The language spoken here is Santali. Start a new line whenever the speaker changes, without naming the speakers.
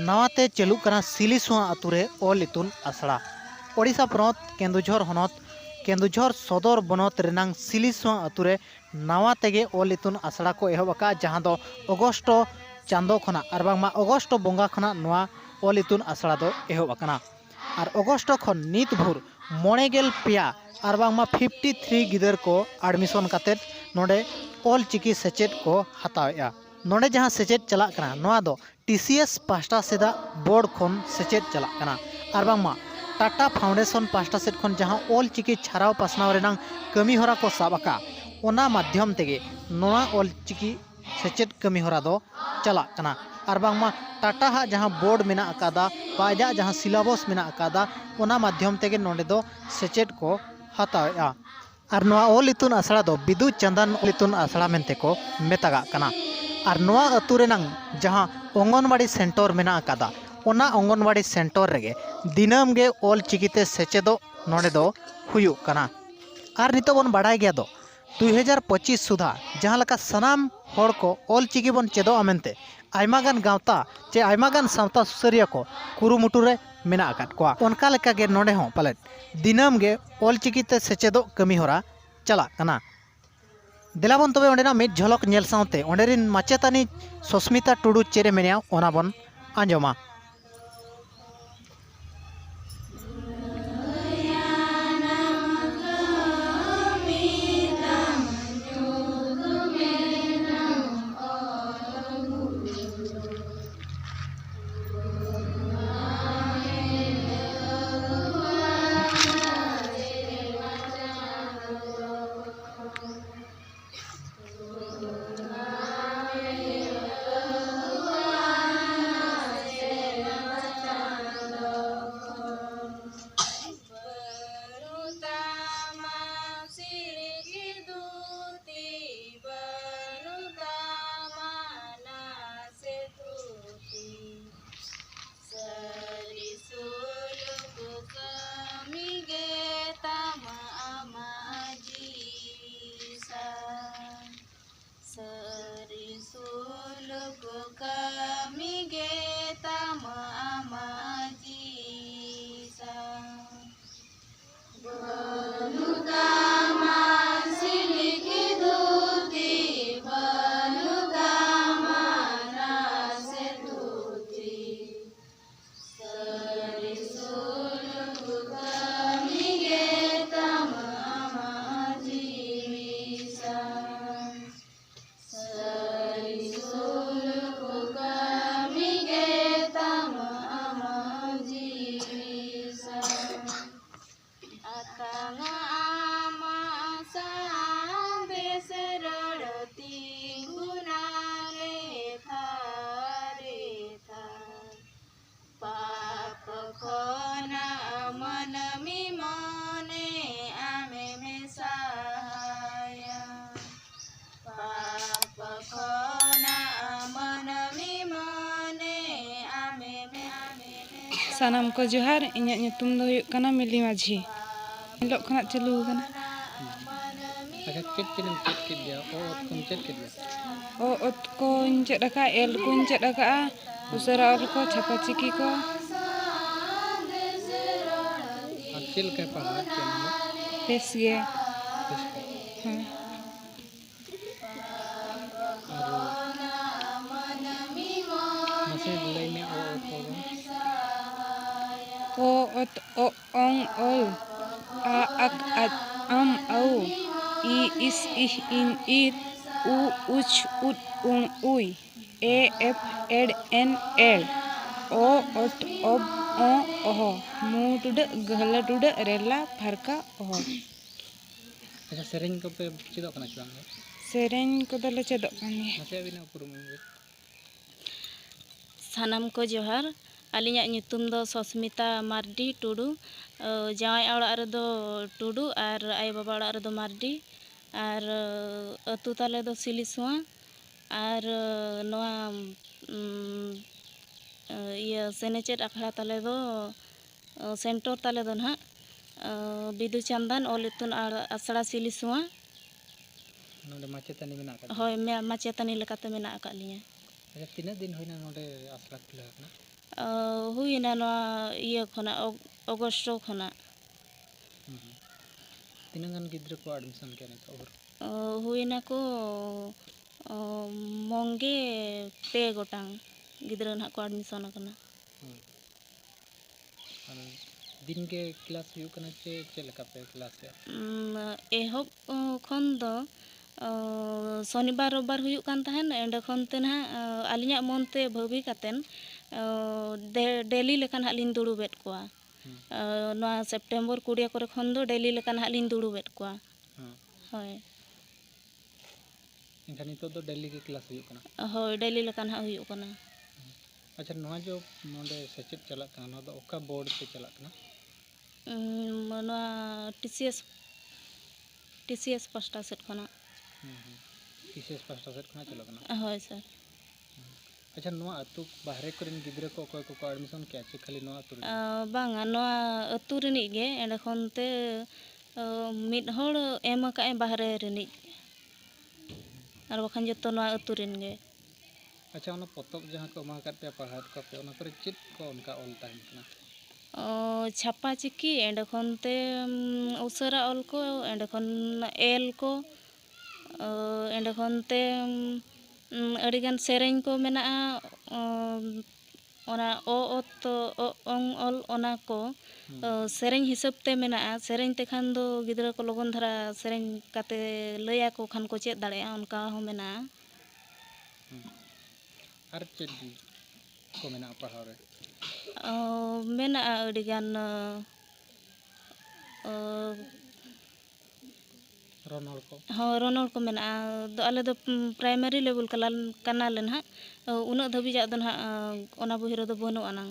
नवाते चलुक कना सिलिसुआ अतुरे ऑल इतुन आसड़ा ओडिशा पनत केन्दुझर हनत केन्दुझर सदर बनत रेनांग सिलिसुआ अतुरे नवा तेगे ऑल इतुन आसड़ा को एहबका जहां दो अगस्ट चांदो खना आर बांगमा अगस्ट बंगा खना नवा ऑल इतुन आसड़ा दो एहबकना और अगस्ट खन नित भोर मोणेगेल पेया और बांगमा 53 गिदर को एडमिशन काते नोडे ऑल चिकी सेचेद को हतावेआ नोडे जहां सेचेद चला कना नोआ दो TCS पास्टा सेदा बोर्ड खन सेचेद चला कना और बांगमा टाटा फाउंडेशन पास्टा सेद खन जहां ऑल चिकी छाराव पासनाव रेनांग कमी होरा को साबका ओना माध्यम तेगे नोआ ऑल चिकी सेचेद कमी होरा दो चला कना और बांगमा टाटा हा जहां बोर्ड मेना अकादा बाजा जहां सिलेबस मेना अकादा ओना माध्यम तेगे नोडे दो सेचेद को हतावेआ और नोआ ऑल इतुन आसड़ा दो बिदु चंदन ऑल इतुन आसड़ा मेनते को मेतागा कना और नोआ अतु रेनांग जहां अंगनवाड़ी सेंटर मेना अकादा ओना अंगनवाड़ी सेंटर रेगे दिनम गे ऑल चिकीते सेचेदो नोडे दो हुयु कना और नितो बन बाड़ाय गया दो 2025 सुधा जहां लका सनाम हर को ऑल चिकी बन चेदो आमेनते आयमागान गावता चे आयमागान सावता सुसरिया को कुरुमुटुरे मेना अकाद कोआ ओनका लेका गे नोडे हों पालेट दिनम गे ऑल चिकीते सेचेदो कमी होरा चला कना देलाबन तबे ओंडेना मिद झलक नेल सावते ओंडेरिन माचेतानी सस्मिता टुडू चेरे मेनिया ओना बन आंजोमा
सानाम को जोहार इन्या ᱧᱩᱛᱩᱢ ᱫᱚ ᱦᱩᱭᱩᱜ ᱠᱟᱱᱟ ᱢᱤᱞᱤ ᱢᱟᱹᱡᱷᱤ ᱧᱮᱞᱚᱜ ᱠᱷᱚᱱᱟᱜ ᱪᱟᱹᱞᱩ ᱟᱠᱟᱱᱟ
अच्छा चेक चेक के दिया और तुम चेक के दिया
ओ ओत कोñ चेद आका एल कोñ चेद आका उसरा ऑल को छापा चिकी को
चेल के पढ़ा
बेस गे हां
मसे बुलाई में
ओ ओत ओ ओंग ओल आ अक अत अम औ ई इस इह इन ईद उ उच उत उन उई ए एफ एड एन एल ओ ओट ob o oho मुडुड गहला डुड रेला फरका ओहो
अच्छा सेरेंज को पे चेदो कना चलांग
सेरेंज को दले चेदो कानी
मसे बिना उपरुम
सानाम को जोहार आलिया ᱧᱩᱛᱩᱢ दो सस्मिता मार्डी टुडू जावाई अड़ाग रेदो टुडू और आय बाबा अड़ाग रेदो मार्डी और अतु ताले दो सिलिसुआ और नोआ इया सेनेचेट अखड़ा ताले दो सेंटर ताले दो ना बिदु चंदन ऑल इतुन आसड़ा सिलिसुआ
नोडे माचेतानी मेना का
होय मे माचेतानी लेकाते मेना का लिया
अच्छा तीना दिन होइना नोडे आसड़ा खुला ना
ᱦᱩᱭᱱᱟ ᱱᱚᱣᱟ ᱤᱭᱟᱹ ᱠᱷᱚᱱᱟᱜ ᱚᱜᱚᱥᱴ ᱠᱷᱚᱱᱟᱜ
ᱛᱤᱱᱟᱹᱜ ᱜᱟᱱ ᱜᱤᱫᱽᱨᱟᱹ ᱠᱚ ᱮᱰᱢᱤᱥᱚᱱ ᱠᱮᱜᱼᱟ ᱱᱤᱛᱚᱜ ᱵᱷᱳᱨ?
ᱦᱩᱭᱱᱟᱠᱚ ᱢᱚᱝᱜᱮ 2 ᱜᱚᱴᱟᱝ ᱜᱤᱫᱽᱨᱟᱹ ᱱᱟᱦᱟᱜ ᱠᱚ ᱮᱰᱢᱤᱥᱚᱱ ᱟᱠᱟᱱᱟ᱾
ᱟᱨ ᱫᱤᱱᱜᱮ ᱠᱞᱟᱥ ᱦᱩᱭᱩᱜ ᱠᱟᱱᱟ ᱪᱮ ᱪᱮᱫ ᱞᱮᱠᱟ ᱯᱮ ᱠᱞᱟᱥᱮᱜᱼᱟ?
ᱮᱦᱚᱵ ᱠᱷᱚᱱ ᱫᱚ ᱥᱚᱱᱤᱵᱟᱨ ᱨᱳᱵᱵᱟᱨ ᱦᱩᱭᱩᱜ ᱠᱟᱱ ᱛᱟᱦᱮᱱ, ᱮᱸᱰᱮ ᱠᱷᱚᱱ ᱛᱮ ᱱᱟᱦᱟᱜ ᱟᱹᱞᱤᱧᱟᱜ ᱢᱚᱱᱛᱮ ᱵᱷᱟᱹᱵᱤ ᱠᱟᱛᱮᱱ ᱰᱮᱞᱤ ᱞᱮᱠᱟ ᱱᱟᱦᱟᱜ ᱞᱤᱧ ᱫᱩᱲᱩᱵᱮᱫ ᱠᱚᱣᱟ᱾ ᱱᱚᱣᱟ ᱥᱮᱯᱴᱮᱢᱵᱚᱨ 20 ᱠᱚᱨᱮ ᱠᱷᱚᱱ ᱫᱚ ᱰᱮᱞᱤ ᱞᱮᱠᱟ ᱱᱟᱦᱟᱜ ᱞᱤᱧ ᱫᱩᱲᱩᱵᱮᱫ ᱠᱚᱣᱟ᱾ ᱦᱳᱭ
ᱮᱱᱠᱷᱟᱱ ᱱᱤᱛᱚᱜ ᱫᱚ ᱰᱮᱞᱤ ᱜᱮ ᱠᱞᱟᱥ ᱦᱩᱭᱩᱜ ᱠᱟᱱᱟ?
ᱦᱳᱭ ᱰᱮᱞᱤ ᱞᱮᱠᱟ ᱱᱟᱦᱟᱜ ᱦᱩᱭᱩᱜ ᱠᱟᱱᱟ᱾
ᱟᱪᱪᱷᱟ, ᱱᱚᱣᱟ ᱡᱮ ᱱᱚᱰᱮ ᱥᱮᱪᱮᱫ ᱪᱟᱞᱟᱜ ᱠᱟᱱᱟ, ᱱᱚᱣᱟ ᱫᱚ ᱚᱠᱟ ᱵᱳᱨᱰ ᱛᱮ ᱪᱟᱞᱟᱜ ᱠᱟᱱᱟ?
ᱱᱚᱣᱟ ᱴᱤᱥᱤᱮᱥ ᱯᱟᱥᱴᱟ ᱥᱮᱫ ᱠᱷᱚᱱᱟᱜ᱾
ᱴᱤᱥᱤᱮᱥ ᱯᱟᱥᱴᱟ ᱥᱮᱫ ᱠᱷᱚᱱᱟᱜ ᱪᱟᱞᱟᱜ ᱠᱟᱱᱟ?
ᱦᱳᱭ ᱥᱟᱨ᱾
ᱟᱪᱪᱷᱟ, ᱱᱚᱣᱟ ᱟᱹᱛᱩ ᱵᱟᱦᱨᱮ ᱠᱚᱨᱮᱱ ᱜᱤᱫᱽᱨᱟᱹ ᱠᱚ ᱚᱠᱚᱭ ᱠᱚᱠᱚ ᱮᱰᱢᱤᱥᱚᱱ ᱠᱮᱜᱼᱟ ᱪᱮ ᱠᱷᱟᱹᱞᱤ ᱱᱚᱣᱟ ᱟᱹᱛᱩ ᱨᱮ?
ᱵᱟᱝᱟ, ᱱᱚᱣᱟ ᱟᱹᱛᱩ ᱨᱤᱱᱤᱡ ᱜᱮ, ᱮᱸᱰᱮ ᱠᱷᱚᱱ ᱛᱮ ᱢᱤᱫ ᱦᱚᱲ ᱮᱢ ᱟᱠᱟᱫᱼᱟᱭ ᱵᱟᱦᱨᱮ ᱨᱤᱱᱤᱡ, ᱟᱨ ᱵᱟᱠᱷᱟᱱ ᱡᱚᱛᱚ ᱱᱚᱣᱟ ᱟᱹᱛᱩ ᱨᱮᱱ ᱜᱮ᱾
ᱟᱪᱪᱷᱟ, ᱚᱱᱟ ᱯᱚᱛᱚᱵ ᱡᱟᱦᱟᱸ ᱠᱚ ᱮᱢᱟ ᱟᱠᱟᱫ ᱯᱮᱭᱟ ᱯᱟᱲᱦᱟᱣᱮᱫ ᱠᱚᱣᱟᱯᱮ, ᱚᱱᱟ ᱠᱚᱨᱮ ᱪᱮᱫ ᱠᱚ ᱚᱱᱠᱟ ᱚᱞ ᱛᱟᱦᱮᱱ ᱠᱟᱱᱟ?
ᱪᱷᱟᱯᱟ ᱪᱤᱠᱤ, ᱮᱸᱰᱮ ᱠᱷᱚᱱ ᱛᱮ ᱩᱥᱟᱹᱨᱟ ᱚᱞ ᱠᱚ, ᱮᱸᱰᱮ ᱠᱷᱚᱱ ᱮᱞ ᱠᱚ, ᱮᱸᱰᱮ ᱠᱷᱚᱱ ᱛᱮ ᱟᱹᱰᱤᱜᱟᱱ ᱥᱮᱨᱮᱧ ᱠᱚ ᱢᱮᱱᱟᱜᱼᱟ, ᱚᱱᱟ ᱚᱝ ᱚᱞ ᱚᱱᱟ ᱠᱚ ᱥᱮᱨᱮᱧ ᱦᱤᱥᱟᱹᱵ ᱛᱮ ᱢᱮᱱᱟᱜᱼᱟ᱾ ᱥᱮᱨᱮᱧ ᱛᱮᱠᱷᱟᱱ ᱫᱚ ᱜᱤᱫᱽᱨᱟᱹ ᱠᱚ ᱞᱚᱜᱚᱱ ᱫᱷᱟᱨᱟ ᱥᱮᱨᱮᱧ ᱠᱟᱛᱮ ᱞᱟᱹᱭᱟᱠᱚ ᱠᱷᱟᱱ ᱠᱚ ᱪᱮᱫ ᱫᱟᱲᱮᱭᱟᱜᱼᱟ, ᱚᱱᱠᱟ ᱦᱚᱸ ᱢᱮᱱᱟᱜᱼᱟ᱾
ᱟᱨ ᱪᱮᱫ ᱠᱚ ᱢᱮᱱᱟᱜᱼᱟ ᱯᱟᱲᱦᱟᱣ ᱨᱮ?
ᱢᱮᱱᱟᱜᱼᱟ ᱟᱹᱰᱤᱜᱟᱱ
ᱨᱚᱱᱚᱲ ᱠᱚ?
ᱦᱚᱸ, ᱨᱚᱱᱚᱲ ᱠᱚ ᱢᱮᱱᱟᱜᱼᱟ᱾ ᱟᱞᱮ ᱫᱚ ᱯᱨᱟᱭᱢᱟᱨᱤ ᱞᱮᱵᱮᱞ ᱠᱟᱱᱟᱞᱮ ᱱᱟᱦᱟᱜ, ᱩᱱᱟᱹᱜ ᱫᱷᱟᱹᱵᱤᱡᱟᱜ ᱫᱚ ᱱᱟᱦᱟᱜ ᱚᱱᱟ ᱵᱚᱦᱤ ᱨᱮᱫᱚ ᱵᱟᱹᱱᱩᱜ ᱟᱱᱟᱝ᱾